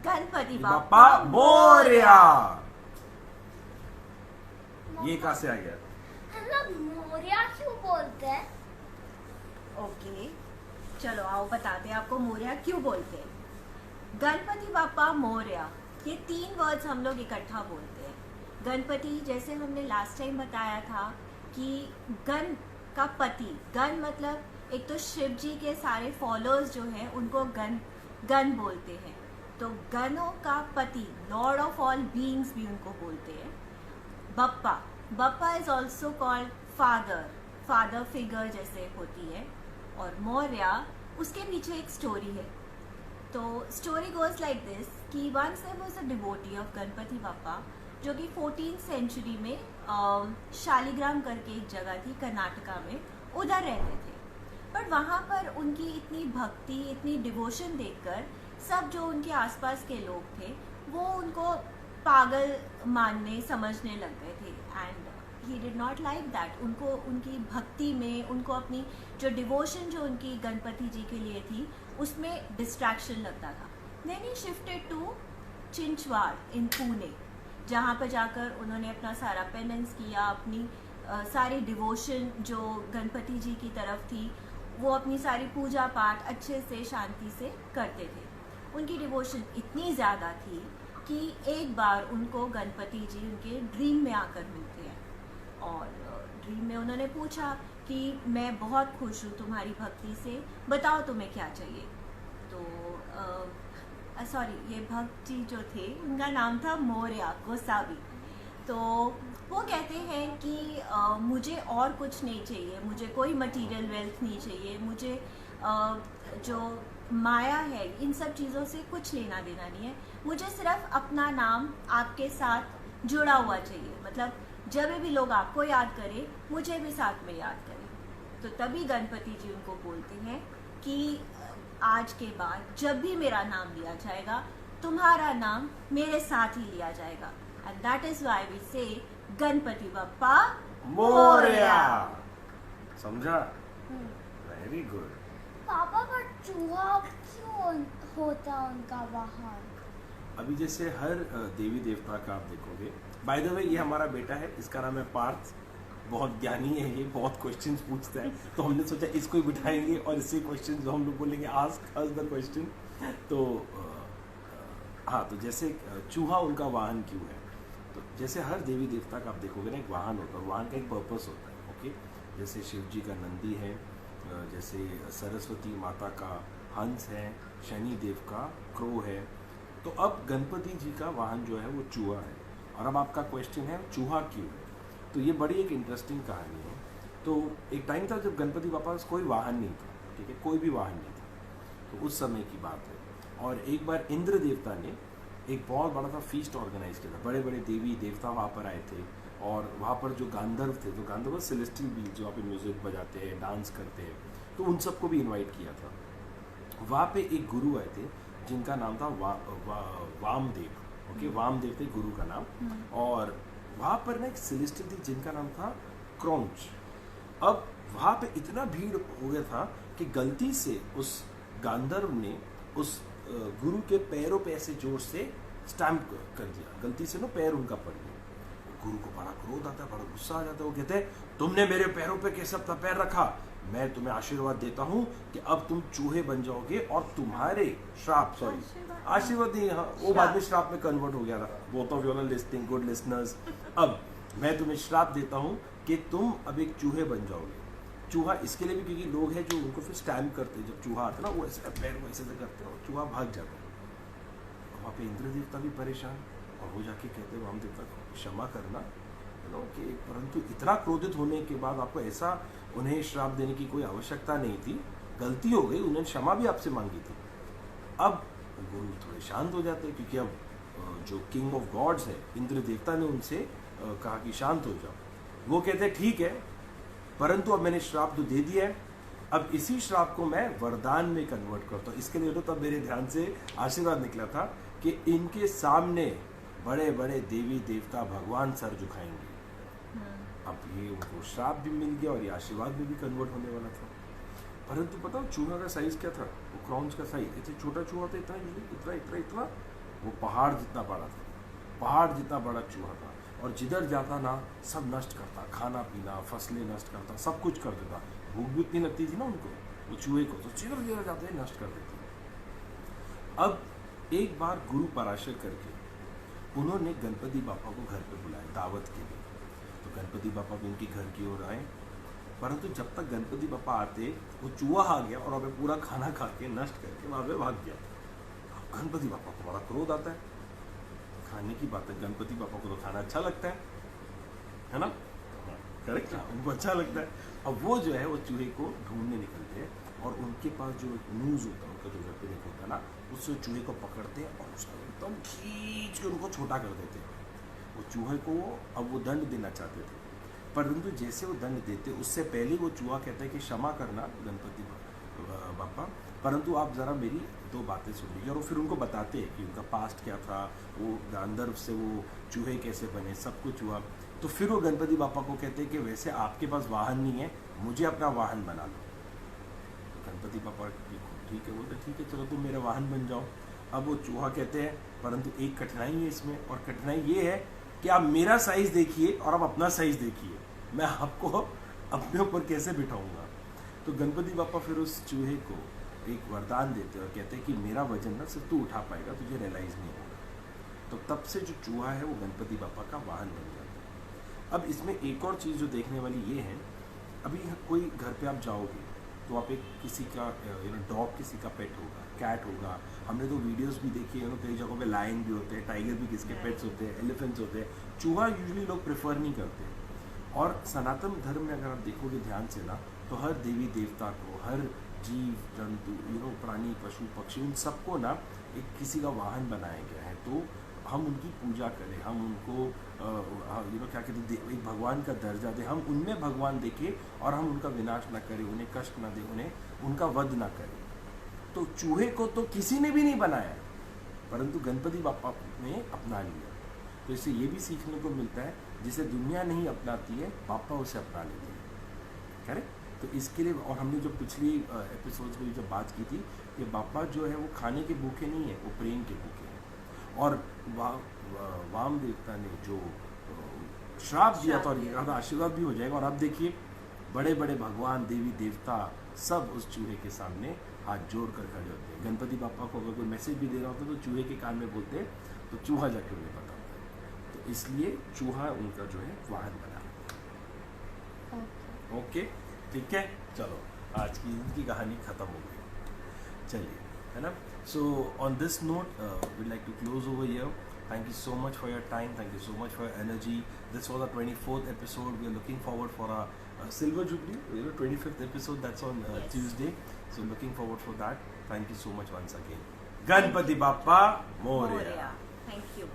गणपति बाप्पा मोरया। ये कहाँ से आ गया? हम लोग मोरया क्यों बोलते हैं? ओके, चलो आओ बताते हैं आपको मोरया क्यों बोलते हैं। गणपति बाप्पा मोरया, ये 3 वर्ड्स हम लोग इकट्ठा बोलते हैं। गणपति, जैसे हमने लास्ट टाइम बताया था कि गण का पति, गण मतलब एक तो शिव जी के सारे फॉलोअर्स जो हैं उनको गण बोलते हैं, तो गणों का पति, लॉर्ड ऑफ ऑल बीइंग्स भी उनको बोलते हैं। Bappa is also called father figure जैसे होती है। और मौर्या, उसके पीछे एक स्टोरी है। तो स्टोरी गोज लाइक दिस कि once there was a devotee of Ganpati Bappa जो कि 14th सेंचुरी में शालिग्राम करके एक जगह थी कर्नाटका में, उधर रहते थे। बट वहाँ पर उनकी इतनी भक्ति, इतनी डिवोशन देखकर सब जो उनके आसपास के लोग थे वो उनको पागल मानने समझने लग गए थे। And he did not like that. उनको उनकी भक्ति में, उनको अपनी जो डिवोशन जो उनकी गणपति जी के लिए थी उसमें डिस्ट्रैक्शन लगता था। Then he shifted to Chinchwad in Pune, जहाँ पर जाकर उन्होंने अपना सारा पेनेंस किया, अपनी सारी डिवोशन जो गणपति जी की तरफ थी वो अपनी सारी पूजा पाठ अच्छे से शांति से करते थे। उनकी डिवोशन इतनी ज़्यादा थी कि एक बार उनको गणपति जी उनके ड्रीम में आकर मिलते हैं और ड्रीम में उन्होंने पूछा कि मैं बहुत खुश हूँ तुम्हारी भक्ति से, बताओ तुम्हें क्या चाहिए। तो सॉरी, ये भक्त जी जो थे उनका नाम था मौर्या गोसावी। तो वो कहते हैं कि मुझे और कुछ नहीं चाहिए, मुझे कोई मटेरियल वेल्थ नहीं चाहिए, मुझे जो माया है इन सब चीज़ों से कुछ लेना देना नहीं है, मुझे सिर्फ अपना नाम आपके साथ जुड़ा हुआ चाहिए। मतलब जब भी लोग आपको याद करें मुझे भी साथ में याद करें। तो तभी गणपति जी उनको बोलते हैं कि आज के बाद जब भी मेरा नाम लिया जाएगा तुम्हारा नाम मेरे साथ ही लिया जाएगा। And that is why we say Ganpati Bappa Morya. समझा? Very good. पापा, पर चूहा क्यों होता उनका वाहन? अभी जैसे हर देवी देवता का आप देखोगे, बाय द वे ये हमारा बेटा है, इसका नाम है पार्थ, बहुत ज्ञानी है ये, बहुत क्वेश्चंस पूछता है, तो हमने सोचा इसको ही बिठाएंगे और इससे क्वेश्चन जो हम लोग बोलेंगे आस्क अस द क्वेश्चन। तो हाँ, तो जैसे चूहा उनका वाहन क्यों है, तो जैसे हर देवी देवता का आप देखोगे ना एक वाहन होता है, वाहन का एक पर्पस होता है। ओके, जैसे शिव जी का नंदी है, जैसे सरस्वती माता का हंस है, शनि देव का क्रो है। तो अब गणपति जी का वाहन जो है वो चूहा है। और अब आपका क्वेश्चन है चूहा क्यों है, तो ये बड़ी एक इंटरेस्टिंग कहानी है। तो एक टाइम था जब गणपति बाबा पास कोई वाहन नहीं था, ठीक है, कोई भी वाहन नहीं था, तो उस समय की बात है। और एक बार इंद्र देवता ने एक बहुत बड़ा सा फीस्ट ऑर्गेनाइज किया था, बड़े बड़े देवी देवता वहाँ पर आए थे और वहाँ पर जो गांधर्व थे, जो गांधर्व सेलेस्टियल बीइंग्स जो वहाँ पे म्यूजिक बजाते हैं, डांस करते हैं, तो उन सबको भी इन्वाइट किया था। वहाँ पे एक गुरु आए थे जिनका नाम था वामदेव। ओके, वामदेव थे गुरु का नाम। और वहाँ पर ना एक सेलेस्टियल थी जिनका नाम था क्रौंच। अब वहाँ पे इतना भीड़ हो गया था कि गलती से उस गांधर्व ने उस गुरु के पैरों पे ऐसे जोर से स्टैम्प कर दिया, गलती से ना पैर उनका पड़ गया। गुरु को बड़ा क्रोध आता है, बड़ा गुस्सा आ जाता है। वो कहते हैं तुमने मेरे पैरों पे कैसे अपना पैर रखा, मैं तुम्हें आशीर्वाद देता हूँ कि अब तुम चूहे बन जाओगे और तुम्हारे श्राप, सॉरी आशीर्वाद नहीं, हाँ वो बाद में श्राप में कन्वर्ट हो गया था। Both of you are listening, good listeners, अब मैं तुम्हें श्राप देता हूँ कि तुम अब एक चूहे बन जाओगे। चूहा इसके लिए भी क्योंकि लोग हैं जो उनको फिर स्टैम्प करते हैं, जब चूहा आता है ना वो ऐसे पैर को ऐसे करते हैं और चूहा भाग जाता है। वहाँ पे इंद्र देवता भी परेशान और वो जाके कहते हैं वाम देवता को क्षमा करना, कि परंतु इतना क्रोधित होने के बाद आपको ऐसा उन्हें श्राप देने की कोई आवश्यकता नहीं थी, गलती हो गई, उन्होंने क्षमा भी आपसे मांगी थी। अब गुरु थोड़े शांत हो जाते हैं क्योंकि अब जो किंग ऑफ गॉड्स है इंद्र देवता ने उनसे कहा कि शांत हो जाओ। वो कहते हैं ठीक है, परंतु अब मैंने श्राप तो दे दिया है, अब इसी श्राप को मैं वरदान में कन्वर्ट करता हूँ। इसके लिए तो तब मेरे ध्यान से आशीर्वाद निकला था कि इनके सामने बड़े बड़े देवी देवता भगवान सर झुकाएंगे। अब ये उनको श्राप भी मिल गया और ये आशीर्वाद में भी कन्वर्ट होने वाला था। परंतु पता चूहा का साइज क्या था, वो क्रॉन्स का साइज, इतना छोटा चूहा था, इतना इतना इतना इतना वो पहाड़ जितना बड़ा था, पहाड़ जितना बड़ा चूहा था, और जिधर जाता ना सब नष्ट करता, खाना पीना फसलें नष्ट करता, सब कुछ कर देता। भूख भी इतनी लगती थी ना उनको, वो चूहे को, तो जिधर जिधर जाते नष्ट कर देते। अब एक बार गुरु पराशर करके उन्होंने गणपति बापा को घर पे बुलाया दावत के लिए। तो गणपति बापा भी उनके घर की ओर आए, परंतु जब तक गणपति बापा आते वो चूहा आ गया और हमें पूरा खाना खा के नष्ट करके वहां पे भाग गया। गणपति बापा को बड़ा क्रोध आता है, खाने की बात है, गणपति बापा को तो खाना अच्छा लगता है ना, करेक्ट, उनको अच्छा लगता है। अब वो जो है वो चूहे को ढूंढने निकलते हैं, और उनके पास जो न्यूज़ होता है, उनका जो वेपन होता है ना, उससे चूहे को पकड़ते हैं और उसको एकदम खींच के उनको छोटा कर देते हैं। वो चूहे को अब वो दंड देना चाहते थे, परंतु जैसे वो दंड देते उससे पहले वो चूहा कहता है कि क्षमा करना गणपति बापा, परंतु आप ज़रा मेरी 2 बातें सुन लीजिए। और वो फिर उनको बताते हैं कि उनका पास्ट क्या था, वो अंदर से वो चूहे कैसे बने, सब कुछ हुआ। तो फिर वो गणपति बापा को कहते हैं कि वैसे आपके पास वाहन नहीं है, मुझे अपना वाहन बना लो। गणपति बापा ठीक है, बोलते ठीक है चलो तुम मेरा वाहन बन जाओ। अब वो चूहा कहते हैं परंतु एक कठिनाई है इसमें, और कठिनाई ये है कि आप मेरा साइज देखिए और आप अपना साइज देखिए, मैं आपको अपने ऊपर कैसे बिठाऊंगा। तो गणपति बापा फिर उस चूहे को एक वरदान देते हैं और कहते हैं कि मेरा वजन ना सिर्फ तू उठा पाएगा, तुझे रियलाइज नहीं होगा। तो तब से जो चूहा है वो गणपति बापा का वाहन बन जाता है। अब इसमें एक और चीज़ जो देखने वाली ये है, अभी कोई घर पे आप जाओगे तो आप एक किसी का डॉग किसी का पेट होगा, कैट होगा, हमने तो वीडियोस भी देखी है, कई जगहों पे लायन भी होते हैं, टाइगर भी किसके पेट्स होते हैं, एलिफेंट्स होते हैं। चूहा यूजुअली लोग प्रेफर नहीं करते। और सनातन धर्म में अगर आप देखोगे ध्यान से ना, तो हर देवी देवता को, हर जीव जंतु प्राणी पशु पक्षी, उन सबको ना एक किसी का वाहन बनाया गया है। तो हम उनकी पूजा करें, हम उनको क्या कहते हैं, एक भगवान का दर्जा दें, हम उनमें भगवान देखें और हम उनका विनाश ना करें, उन्हें कष्ट ना दें, उन्हें उनका वध ना करें। तो चूहे को तो किसी ने भी नहीं बनाया, परंतु गणपति बापा ने अपना लिया। तो इससे ये भी सीखने को मिलता है, जिसे दुनिया नहीं अपनाती है बापा उसे अपना लेते हैं, करेक्ट। तो इसके लिए, और हमने जो पिछली एपिसोड्स में जो बात की थी कि बापा जो है वो खाने के भूखे नहीं है, वो प्रेम के भूखे हैं। और वाम देवता ने जो श्राप दिया था और ये कहा था आशीर्वाद भी हो जाएगा, और अब देखिए बड़े बड़े भगवान देवी देवता सब उस चूहे के सामने हाथ जोड़ कर खड़े होते हैं। गणपति बापा को अगर कोई मैसेज भी दे रहा होता तो चूहे के कान में बोलते, तो चूहा जाके उन्हें बताता है। तो इसलिए चूहा उनका जो है वाहन बना। ओके, ठीक है, चलो आज की इनकी कहानी खत्म हो गई, चलिए, है ना। So on this note we like to close over here. Thank you so much for your time. Thank you so much for your energy. This was our 24th episode. We are looking forward for our Silver Jubilee, 25th episode. That's on Tuesday. So looking forward for that. Thank you so much once again. Ganpati Bappa Moria. Thank you.